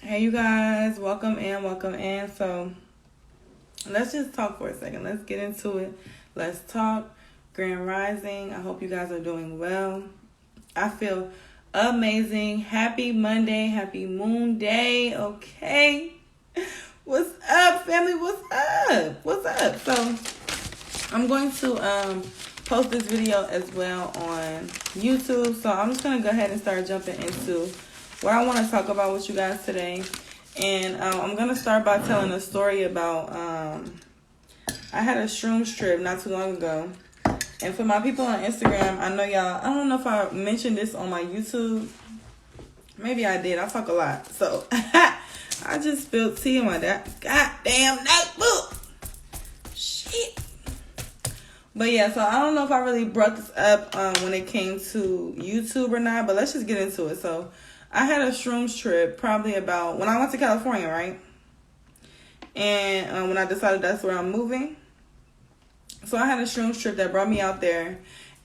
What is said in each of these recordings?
Hey you guys, welcome in. So let's just talk for a second. Let's get into it. Let's talk. Grand Rising. I hope you guys are doing well. I feel amazing. Happy Monday. Happy Moon Day. Okay. What's up, family? What's up? So I'm going to post this video as well on YouTube. So I'm just going to go ahead and start jumping into what I want to talk about with you guys today. And I'm going to start by telling a story about, I had a shrooms trip not too long ago. And for my people on Instagram, I know y'all, I don't know if I mentioned this on my YouTube. Maybe I did. I talk a lot. So I just spilled tea in my goddamn notebook. Shit. But yeah, so I don't know if I really brought this up when it came to YouTube or not, but let's just get into it. So I had a shrooms trip probably about when I went to California, right? And when I decided that's where I'm moving. So I had a shrooms trip that brought me out there.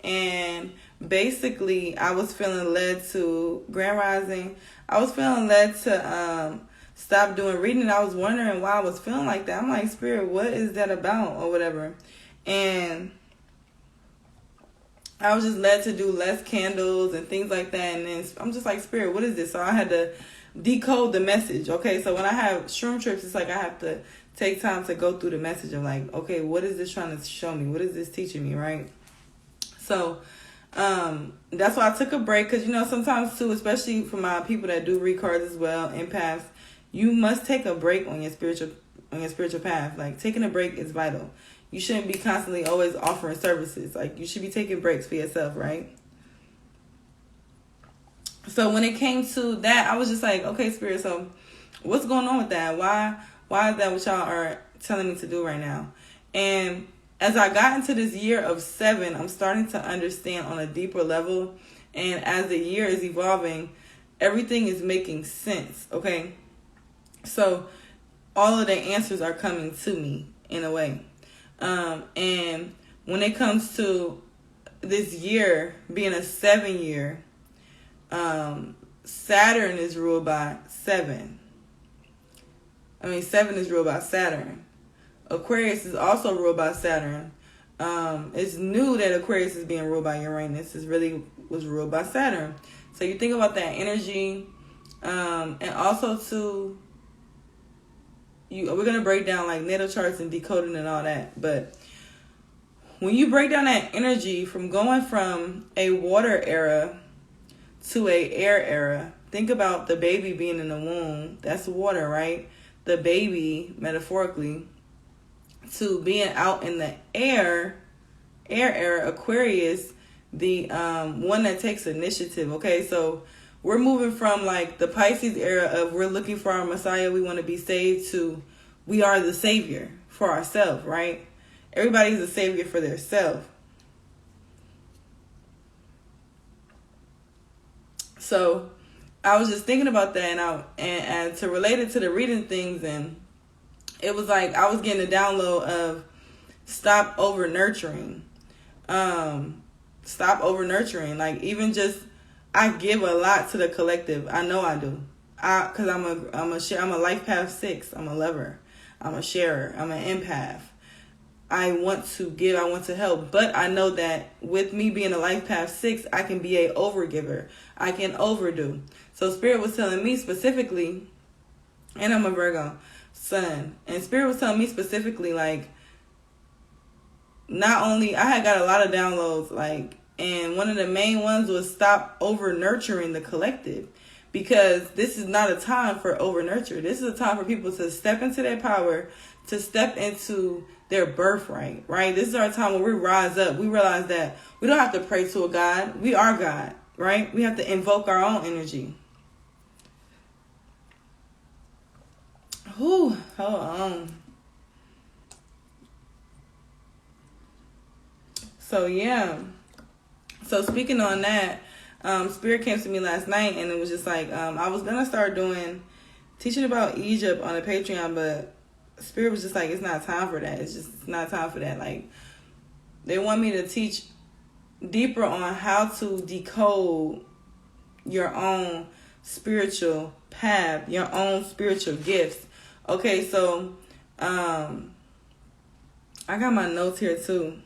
And basically, I was feeling led to Grand Rising. I was feeling led to stop doing reading. I was wondering why I was feeling like that. I'm like, Spirit, what is that about or whatever? And I was just led to do less candles and things like that. And then I'm just like, Spirit, what is this? So I had to decode the message. Okay, so when I have shroom trips, it's like I have to take time to go through the message of like, okay, what is this trying to show me? What is this teaching me, right? So that's why I took a break. Because, you know, sometimes too, especially for my people that do read cards as well, empaths, you must take a break on your spiritual path. Like, taking a break is vital. You shouldn't be constantly always offering services. Like, you should be taking breaks for yourself, right? So when it came to that, I was just like, okay, Spirit, so what's going on with that? Why is that what y'all are telling me to do right now? And as I got into this year of 7, I'm starting to understand on a deeper level. And as the year is evolving, everything is making sense, okay? So all of the answers are coming to me in a way. And when it comes to this year being a 7 year, Saturn is ruled by 7. 7 is ruled by Saturn. Aquarius is also ruled by Saturn. It's new that Aquarius is being ruled by Uranus. It really was ruled by Saturn. So you think about that energy, and also too, we're going to break down like natal charts and decoding and all that. But when you break down that energy from going from a water era to a air era, think about the baby being in the womb. That's water, right? The baby, metaphorically, to being out in the air era, Aquarius, the one that takes initiative. Okay, so we're moving from like the Pisces era of we're looking for our Messiah, we want to be saved, to we are the savior for ourselves, right? Everybody's a savior for their self. So I was just thinking about that, and to relate it to the reading things, and it was like I was getting a download of stop over nurturing. Stop over nurturing. Like, even just, I give a lot to the collective. I know I do. Because I'm a life path 6. I'm a lover. I'm a sharer. I'm an empath. I want to give. I want to help. But I know that with me being a life path 6, I can be a overgiver. I can overdo. So Spirit was telling me specifically, and I'm a Virgo sun, and Spirit was telling me specifically, like, not only, I had got a lot of downloads, like, and one of the main ones was stop over nurturing the collective, because this is not a time for over nurture. This is a time for people to step into their power, to step into their birthright, right? This is our time when we rise up. We realize that we don't have to pray to a God. We are God, right? We have to invoke our own energy. Hold on. So yeah. So speaking on that, Spirit came to me last night, and it was just like, I was gonna start teaching about Egypt on a Patreon, but Spirit was just like, it's not time for that. It's not time for that. Like, they want me to teach deeper on how to decode your own spiritual path, your own spiritual gifts. Okay, so I got my notes here too.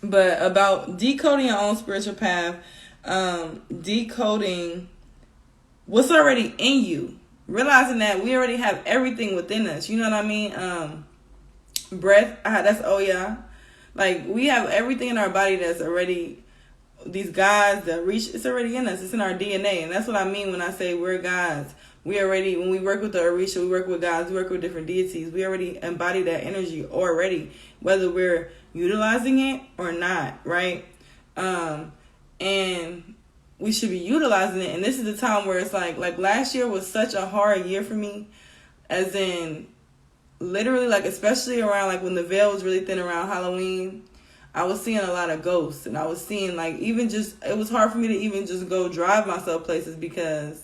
But about decoding your own spiritual path, decoding what's already in you, realizing that we already have everything within us. You know what I mean? Breath, that's Oya. Like, we have everything in our body that's already, these gods that reach, it's already in us. It's in our DNA. And that's what I mean when I say we're gods. We already, when we work with the Orisha, we work with gods, we work with different deities. We already embody that energy already, whether we're utilizing it or not, right? And we should be utilizing it. And this is the time where it's like last year was such a hard year for me, as in literally, like, especially around, like, when the veil was really thin around Halloween, I was seeing a lot of ghosts. And I was seeing, like, even just, it was hard for me to even just go drive myself places because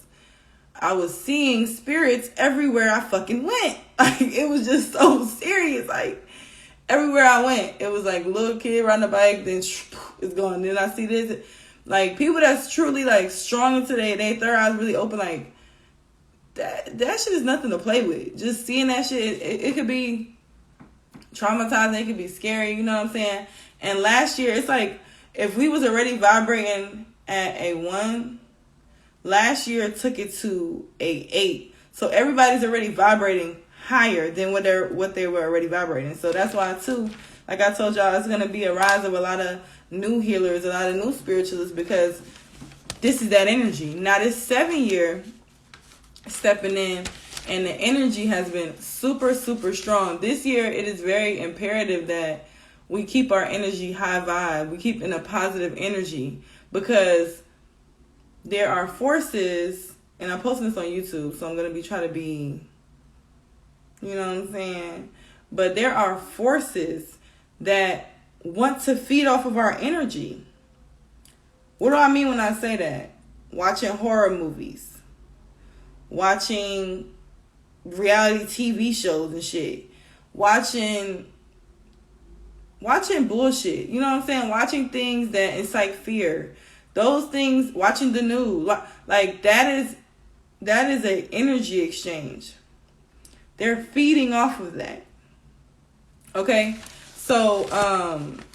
I was seeing spirits everywhere I fucking went. Like, it was just so serious. Like, everywhere I went, it was like little kid riding a bike, then it's gone. Then I see this. Like, people that's truly, like, strong into their third eyes really open, like, that shit is nothing to play with. Just seeing that shit, it could be traumatizing, it could be scary, you know what I'm saying? And last year, it's like, if we was already vibrating at a 1, last year took it to a 8. So everybody's already vibrating higher than what they were already vibrating. So that's why, too, like I told y'all, it's going to be a rise of a lot of new healers, a lot of new spiritualists, because this is that energy. Now, this 7 year stepping in, and the energy has been super, super strong. This year, it is very imperative that we keep our energy high vibe. We keep in a positive energy, because there are forces, and I'm posting this on YouTube, so I'm going to try to be, you know what I'm saying? But there are forces that want to feed off of our energy. What do I mean when I say that? Watching horror movies, watching reality TV shows and shit, watching bullshit, you know what I'm saying? Watching things that incite fear. Those things, watching the news, like, that is an energy exchange. They're feeding off of that. Okay? So,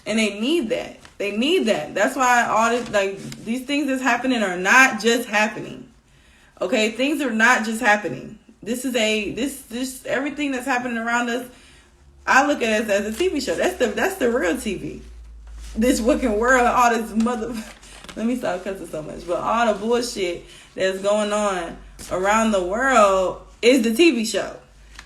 and they need that. They need that. That's why all this, like, these things that's happening are not just happening. Okay? Things are not just happening. This everything that's happening around us, I look at it as a TV show. That's the real TV. This wicked world, all this let me stop cussing so much. But all the bullshit that's going on around the world is the TV show.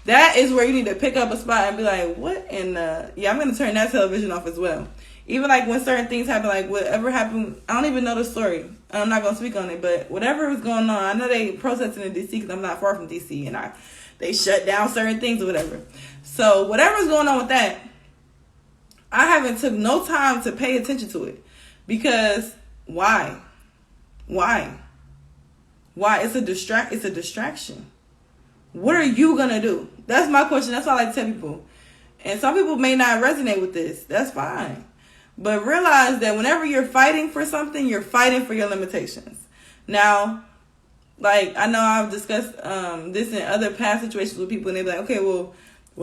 That is where you need to pick up a spot and be like, what in the... Yeah, I'm going to turn that television off as well. Even, like, when certain things happen, like whatever happened, I don't even know the story. I'm not going to speak on it, but whatever was going on, I know they protesting in D.C. because I'm not far from D.C. and they shut down certain things or whatever. So whatever's going on with that, I haven't took no time to pay attention to it. Because why? It's a distraction. What are you going to do? That's my question. That's what I like to tell people. And some people may not resonate with this. That's fine. But realize that whenever you're fighting for something, you're fighting for your limitations. Now, like, I know I've discussed this in other past situations with people, and they're like, okay, well,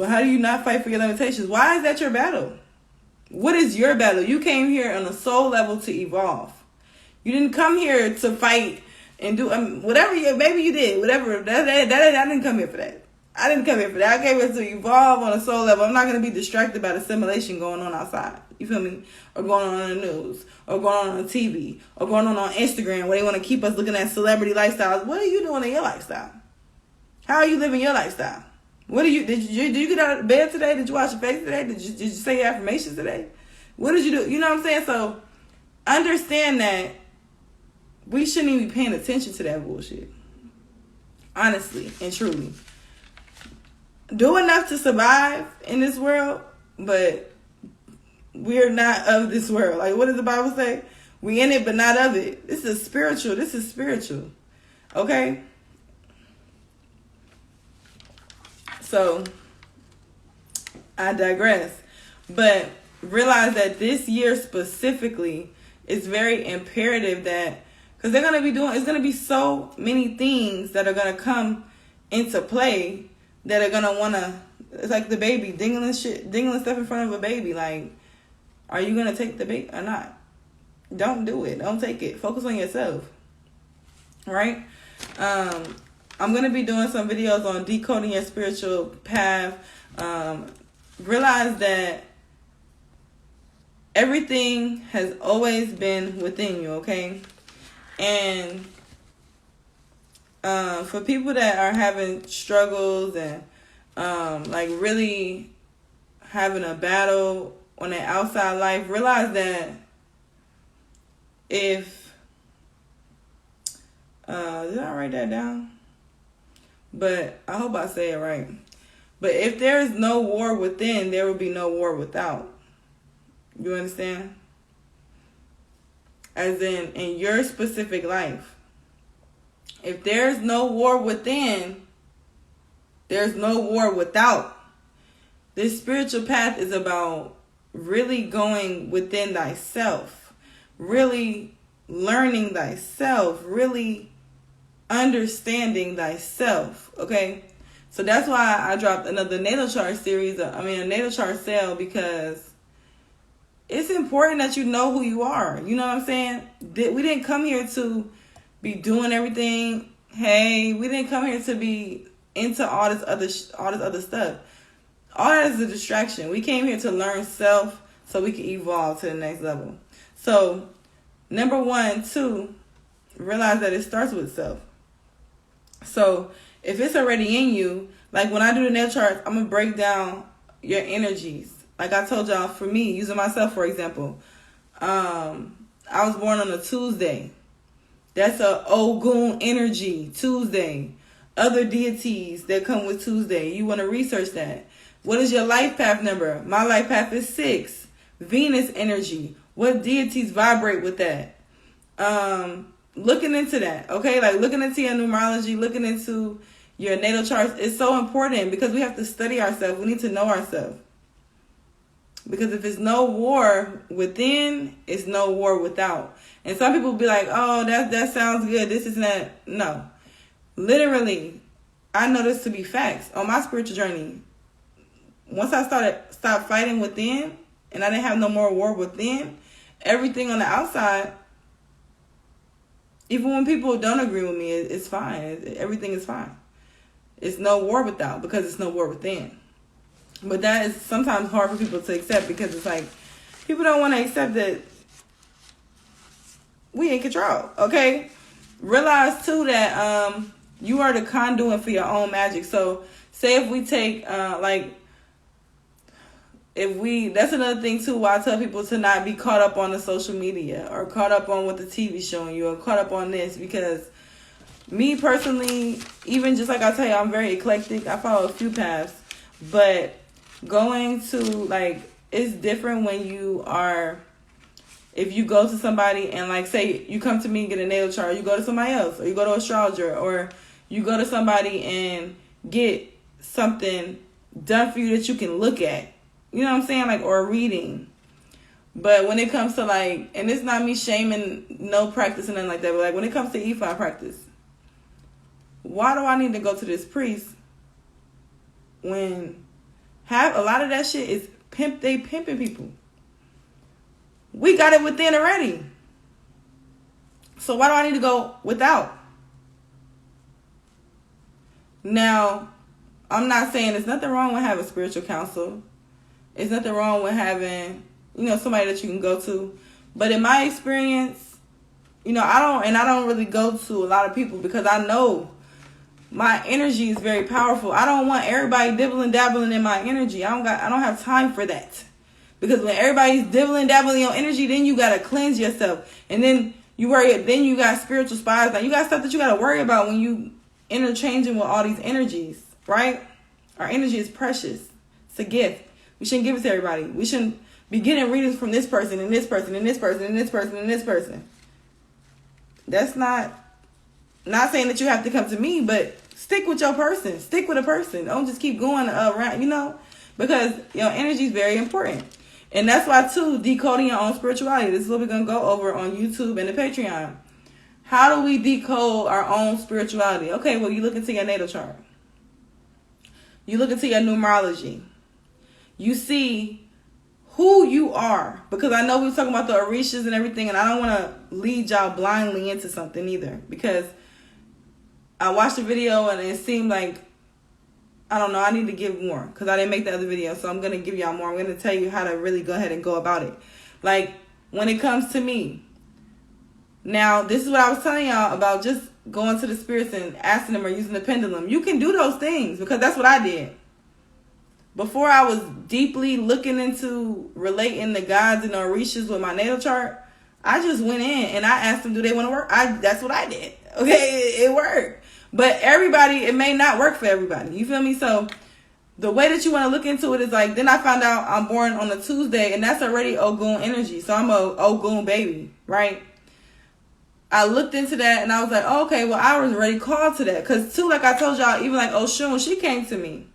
how do you not fight for your limitations? Why is that your battle? What is your battle? You came here on a soul level to evolve. You didn't come here to fight and do whatever. Maybe you did. Whatever. That I didn't come here for that. I didn't come here for that. I came here to evolve on a soul level. I'm not going to be distracted by the simulation going on outside. You feel me? Or going on the news. Or going on TV. Or going on Instagram where they want to keep us looking at celebrity lifestyles. What are you doing in your lifestyle? How are you living your lifestyle? Did you get out of bed today? Did you wash your face today? Did you say your affirmations today? What did you do? You know what I'm saying? So understand that we shouldn't even be paying attention to that bullshit. Honestly and truly. Do enough to survive in this world, but we're not of this world. Like, what does the Bible say? We in it, but not of it. This is spiritual. Okay? So, I digress. But realize that this year specifically is very imperative that, Because it's going to be so many things that are going to come into play that are going to want to, it's like the baby, dingling stuff in front of a baby. Like, are you going to take the bait or not? Don't do it. Don't take it. Focus on yourself. Right? I'm going to be doing some videos on decoding your spiritual path. Realize that everything has always been within you, okay? And for people that are having struggles and like really having a battle on their outside life, realize that if did I write that down? But I hope I say it right. But if there is no war within, there will be no war without. You understand? As in your specific life. If there's no war within, there's no war without. This spiritual path is about really going within thyself. Really learning thyself. Really understanding thyself. Okay? So that's why I dropped another natal chart series. A natal chart sale, because it's important that you know who you are. You know what I'm saying? We didn't come here to be doing everything. Hey, we didn't come here to be into all this other stuff. All that is a distraction. We came here to learn self so we can evolve to the next level. So, number 1, 2, realize that it starts with self. So, if it's already in you, like when I do the natal chart, I'm going to break down your energies. Like I told y'all, for me, using myself for example, I was born on a Tuesday. That's a Ogun energy, Tuesday. Other deities that come with Tuesday. You want to research that. What is your life path number? My life path is 6. Venus energy. What deities vibrate with that? Looking into that, okay? Like looking into your numerology, looking into your natal charts is so important because we have to study ourselves. We need to know ourselves. Because if it's no war within, it's no war without. And some people be like, oh, that sounds good. This is not. No. Literally, I know this to be facts. On my spiritual journey, once I stopped fighting within, and I didn't have no more war within, everything on the outside, even when people don't agree with me, it's fine. Everything is fine. It's no war without because it's no war within. But that is sometimes hard for people to accept because it's like people don't want to accept that we in control, okay? Realize too that you are the conduit for your own magic. So say if we take that's another thing too why I tell people to not be caught up on the social media or caught up on what the TV's showing you or caught up on this, because me personally, even just like I tell you, I'm very eclectic. I follow a few paths, but going to it's different when if you go to somebody and say you come to me and get a natal chart, you go to somebody else or you go to an astrologer or you go to somebody and get something done for you that you can look at, you know what I'm saying, or a reading. But when it comes to and it's not me shaming no practice and nothing like that, but when it comes to E5 practice, why do I need to go to this priest when a lot of that shit is they pimping people? We got it within already. So why do I need to go without? Now, I'm not saying there's nothing wrong with having spiritual counsel. There's nothing wrong with having, somebody that you can go to. But in my experience, I don't really go to a lot of people because I know my energy is very powerful. I don't want everybody dabbling in my energy. I don't have time for that. Because when everybody's dabbling your energy, then you gotta cleanse yourself. And then you got spiritual spies. Now you got stuff that you gotta worry about when you interchanging with all these energies, right? Our energy is precious. It's a gift. We shouldn't give it to everybody. We shouldn't be getting readings from this person and this person and this person and this person and this person. That's not saying that you have to come to me, but stick with your person. Stick with a person. Don't just keep going around, because your energy is very important. And that's why, too, decoding your own spirituality. This is what we're going to go over on YouTube and the Patreon. How do we decode our own spirituality? Okay, well, you look into your natal chart. You look into your numerology. You see who you are. Because I know we were talking about the Orishas and everything, and I don't want to lead y'all blindly into something either. Because I watched the video and it seemed like, I don't know, I need to give more. Because I didn't make the other video, so I'm going to give y'all more. I'm going to tell you how to really go ahead and go about it. Like, when it comes to me. Now, this is what I was telling y'all about just going to the spirits and asking them or using the pendulum. You can do those things because that's what I did. Before I was deeply looking into relating the gods and the Orishas with my natal chart, I just went in and I asked them, do they want to work? That's what I did. Okay, it worked. But everybody, it may not work for everybody. You feel me? So the way that you want to look into it is like, then I found out I'm born on a Tuesday, and that's already Ogun energy. So I'm a Ogun baby, right? I looked into that and I was like, oh, okay, well, I was already called to that. Because, too, like I told y'all, even like Oshun, she came to me.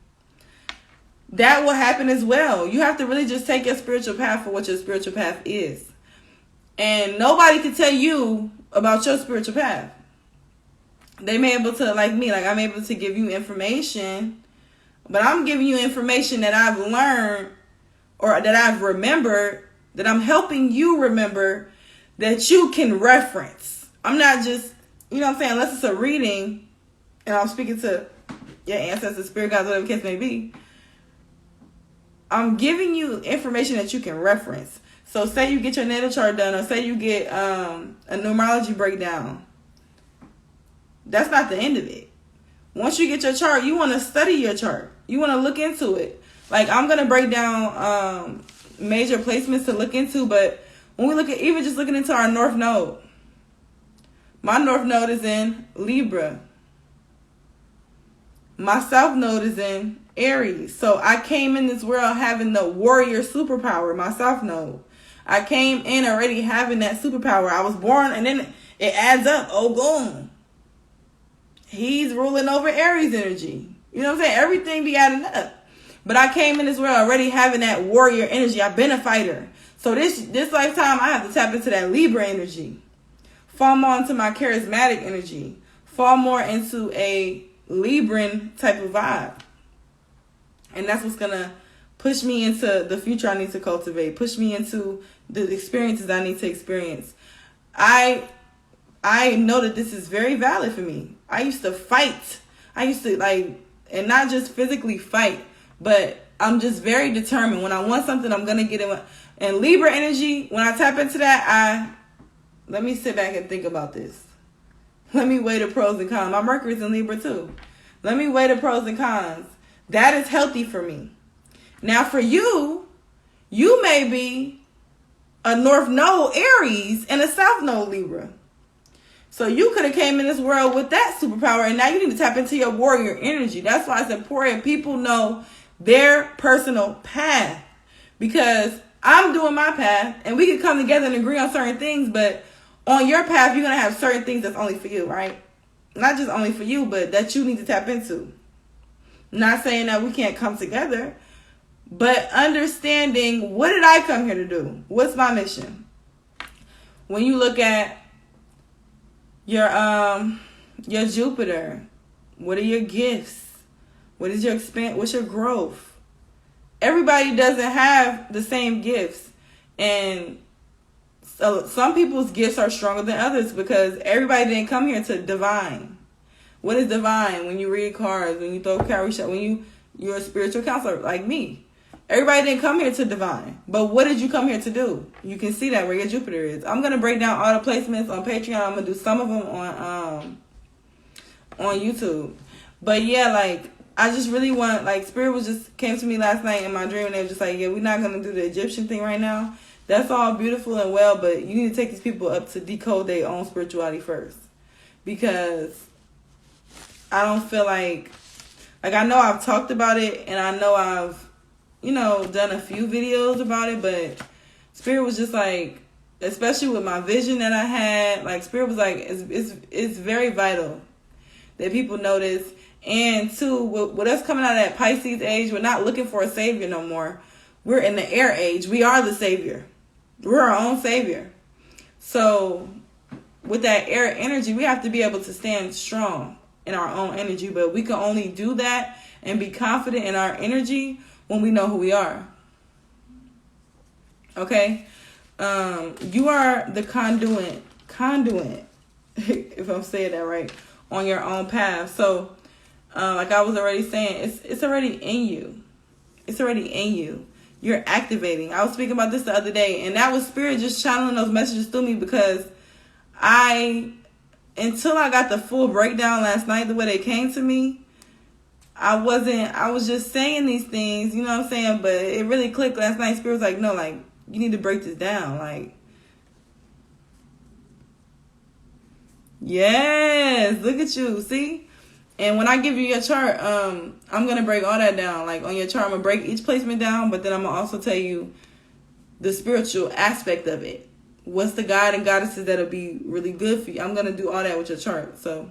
That will happen as well. You have to really just take your spiritual path for what your spiritual path is. And nobody can tell you about your spiritual path. They may be able to, like me, like I'm able to give you information, but I'm giving you information that I've learned or that I've remembered, that I'm helping you remember, that you can reference. I'm not just, you know what I'm saying, unless it's a reading and I'm speaking to your ancestors, spirit guides, whatever the case may be. I'm giving you information that you can reference. So say you get your natal chart done, or say you get a numerology breakdown. That's not the end of it. Once you get your chart, you want to study your chart. You want to look into it. Like, I'm going to break down major placements to look into, but when we look at even just looking into our North Node, my North Node is in Libra. My South Node is in Aries. So I came in this world having the warrior superpower, my South Node. I came in already having that superpower. I was born, and then it adds up. Ogun. He's ruling over Aries energy. You know what I'm saying? Everything be adding up. But I came in this world already having that warrior energy. I've been a fighter. So this lifetime, I have to tap into that Libra energy. Fall more into my charismatic energy. Fall more into a Libran type of vibe. And that's what's going to push me into the future I need to cultivate. Push me into the experiences I need to experience. I know that this is very valid for me. I used to fight. I used to and not just physically fight, but I'm just very determined. When I want something, I'm going to get it. And Libra energy, when I tap into that, let me sit back and think about this. Let me weigh the pros and cons. My Mercury's in Libra too. Let me weigh the pros and cons. That is healthy for me. Now for you, you may be a North Node Aries and a South Node Libra. So you could have came in this world with that superpower, and now you need to tap into your warrior energy. That's why it's important people know their personal path. Because I'm doing my path, and we can come together and agree on certain things, but on your path, you're going to have certain things that's only for you, right? Not just only for you, but that you need to tap into. Not saying that we can't come together, but understanding, what did I come here to do? What's my mission? When you look at your Jupiter, what are your gifts? What is your what's your growth? Everybody doesn't have the same gifts. And so some people's gifts are stronger than others because everybody didn't come here to divine. What is divine? When you read cards, when you throw card shot, when you're a spiritual counselor like me. Everybody didn't come here to divine. But what did you come here to do? You can see that where your Jupiter is. I'm going to break down all the placements on Patreon. I'm going to do some of them on YouTube. But yeah, I just really want, Spirit just came to me last night in my dream, and they were just like, yeah, we're not going to do the Egyptian thing right now. That's all beautiful and well, but you need to take these people up to decode their own spirituality first. Because I don't feel like I know I've talked about it, and I know I've, done a few videos about it, but Spirit was just especially with my vision that I had, Spirit was it's very vital that people notice. And two, with us coming out of that Pisces age, we're not looking for a savior no more. We're in the air age. We are the savior. We're our own savior. So with that air energy, we have to be able to stand strong in our own energy. But we can only do that and be confident in our energy when we know who we are. Okay? You are the conduit, if I'm saying that right, on your own path. So, like I was already saying, it's already in you. It's already in you. You're activating. I was speaking about this the other day, and that was Spirit just channeling those messages through me, because until I got the full breakdown last night, the way they came to me, I was just saying these things, you know what I'm saying? But it really clicked last night. Spirit was like, no, like, you need to break this down. Like, yes, look at you, see? And when I give you your chart, I'm going to break all that down. Like, on your chart, I'm going to break each placement down, but then I'm going to also tell you the spiritual aspect of it. What's the guide and goddesses that'll be really good for you? I'm going to do all that with your chart. So,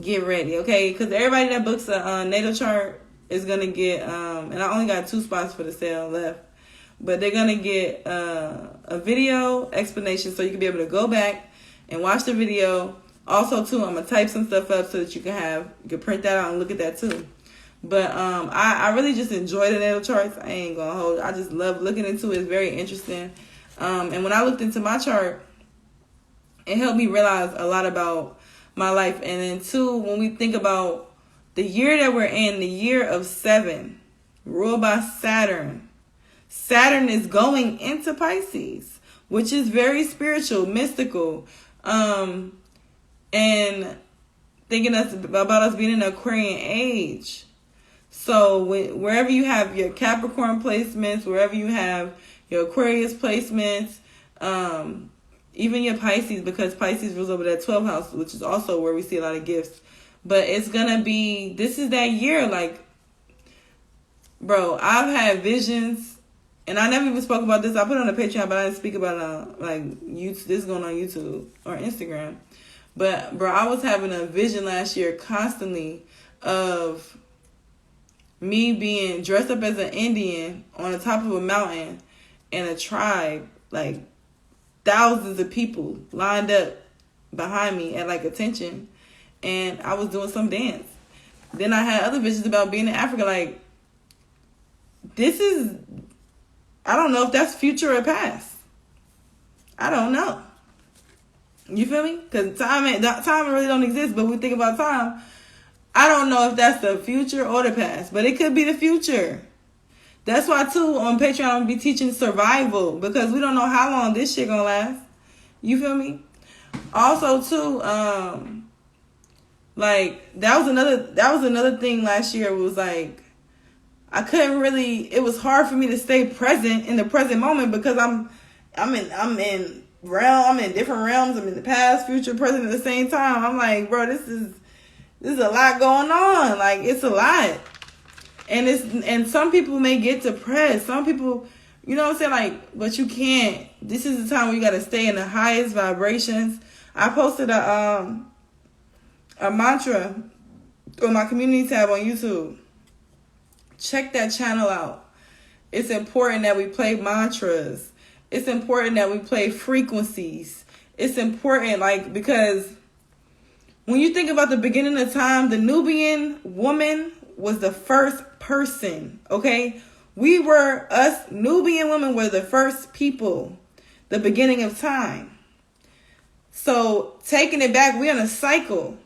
get ready, okay? Because everybody that books a natal chart is going to get, and I only got 2 spots for the sale left, but they're going to get a video explanation so you can be able to go back and watch the video. Also, too, I'm going to type some stuff up so that you can print that out and look at that, too. But I really just enjoy the natal charts. I ain't going to hold it. I just love looking into it. It's very interesting. And when I looked into my chart, it helped me realize a lot about my life. And then, too, when we think about the year that we're in, the year of 7, ruled by Saturn. Saturn is going into Pisces, which is very spiritual, mystical. And thinking about us being in the Aquarian age. So wherever you have your Capricorn placements, wherever you have your Aquarius placements, even your Pisces, because Pisces rules over that 12th house, which is also where we see a lot of gifts. But it's going to be, this is that year. Like, bro, I've had visions, and I never even spoke about this. I put it on the Patreon, but I didn't speak about it on, like, YouTube. This is going on YouTube or Instagram. But, bro, I was having a vision last year constantly of me being dressed up as an Indian on the top of a mountain and a tribe, like thousands of people lined up behind me at like attention, and I was doing some dance. Then I had other visions about being in Africa. Like, this is, I don't know if that's future or past. I don't know. You feel me? Because time really don't exist, but we think about time. I don't know if that's the future or the past, but it could be the future. That's why, too, on Patreon, I'm going to be teaching survival, because we don't know how long this shit going to last. You feel me? Also, too, like, that was another thing last year. It was like, I couldn't really, it was hard for me to stay present in the present moment, because I'm in different realms. I'm in the past, future, present at the same time. I'm like, bro, this is a lot going on. Like, it's a lot. And some people may get depressed. Some people, you know what I'm saying? Like, but you can't. This is the time where you got to stay in the highest vibrations. I posted a mantra on my community tab on YouTube. Check that channel out. It's important that we play mantras. It's important that we play frequencies. It's important, like, because when you think about the beginning of time, the Nubian woman was the first person, okay? Us Nubian women were the first people, the beginning of time. So, taking it back, we're in a cycle.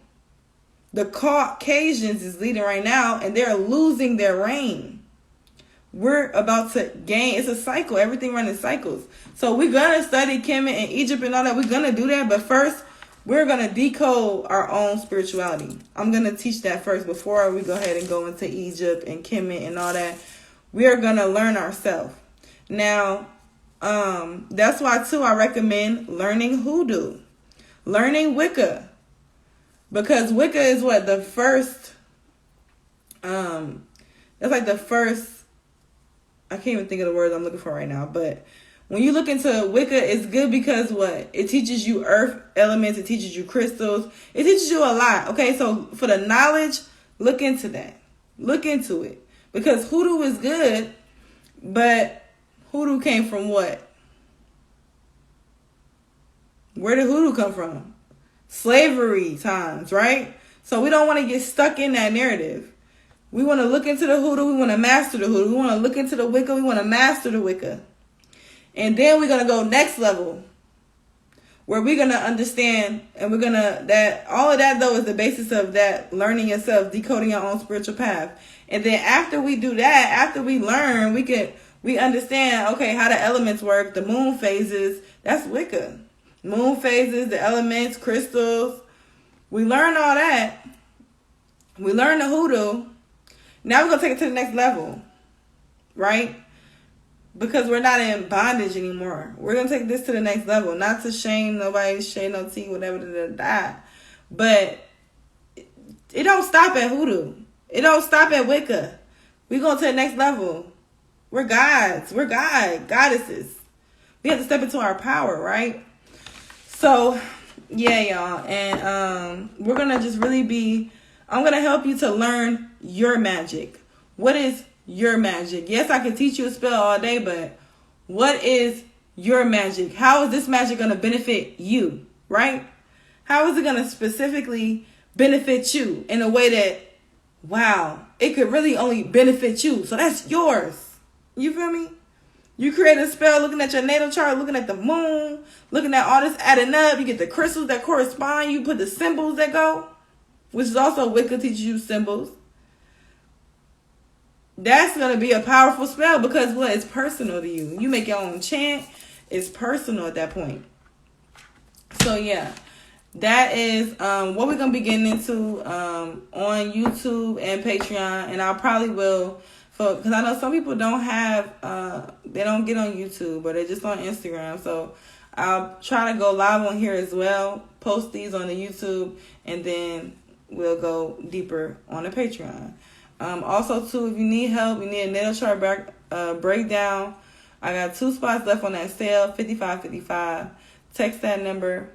The Caucasians is leading right now, and they're losing their reign. We're about to gain. It's a cycle. Everything runs in cycles. So we're going to study Kemet and Egypt and all that. We're going to do that. But first, we're going to decode our own spirituality. I'm going to teach that first before we go ahead and go into Egypt and Kemet and all that. We are going to learn ourselves. Now, that's why, too, I recommend learning Hoodoo. Learning Wicca. Because Wicca is what? The first, that's like the first, I can't even think of the words I'm looking for right now. But when you look into Wicca, it's good because what? It teaches you earth elements. It teaches you crystals. It teaches you a lot. Okay, so for the knowledge, look into that. Look into it. Because Hoodoo is good, but Hoodoo came from what? Where did Hoodoo come from? slavery times, right? So we don't want to get stuck in that narrative. We want to look into the hoodoo. We want to master the hoodoo. We want to look into the Wicca. We want to master the Wicca. And then we're going to go next level, where we're going to understand, and we're going to, that all of that though is the basis of that learning yourself, decoding your own spiritual path. And then after we do that, after we learn, we understand, okay, how the elements work, the moon phases, that's Wicca. Moon phases, the elements, crystals. We learn all that. We learn the hoodoo. Now we're going to take it to the next level, right? Because we're not in bondage anymore. We're going to take this to the next level. Not to shame nobody, shade no tea, whatever, but it don't stop at hoodoo. It don't stop at Wicca. We go to the next level. We're gods. We're goddesses. We have to step into our power, right? So, yeah, y'all. And we're going to just really I'm going to help you to learn your magic. What is your magic? Yes, I can teach you a spell all day, but what is your magic? How is this magic going to benefit you, right? How is it going to specifically benefit you in a way that, wow, it could really only benefit you. So that's yours. You feel me? You create a spell looking at your natal chart, looking at the moon, looking at all this adding up. You get the crystals that correspond. You put the symbols that go, which is also Wicca teaches you symbols. That's going to be a powerful spell because what? It's personal to you. You make your own chant. It's personal at that point. So, yeah. That is what we're going to be getting into on YouTube and Patreon. And I probably will, because I know some people don't have, they don't get on YouTube, but they're just on Instagram. So I'll try to go live on here as well, post these on the YouTube, and then we'll go deeper on the Patreon. Also, too, if you need help, you need a natal chart breakdown, I got 2 spots left on that sale, $55.55. Text that number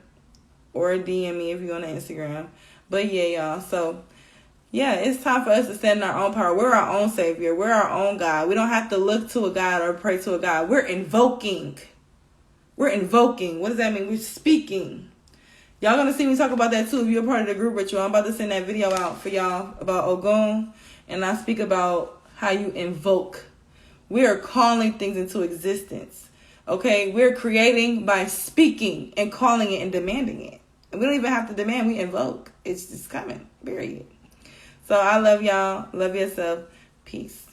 or DM me if you're on Instagram. But yeah, y'all. So yeah, it's time for us to stand in our own power. We're our own savior. We're our own God. We don't have to look to a God or pray to a God. We're invoking. What does that mean? We're speaking. Y'all gonna see me talk about that too if you're a part of the group ritual. I'm about to send that video out for y'all about Ogun. And I speak about how you invoke. We are calling things into existence. Okay? We're creating by speaking and calling it and demanding it. And we don't even have to demand. We invoke. It's just coming. Period. So I love y'all. Love yourself. Peace.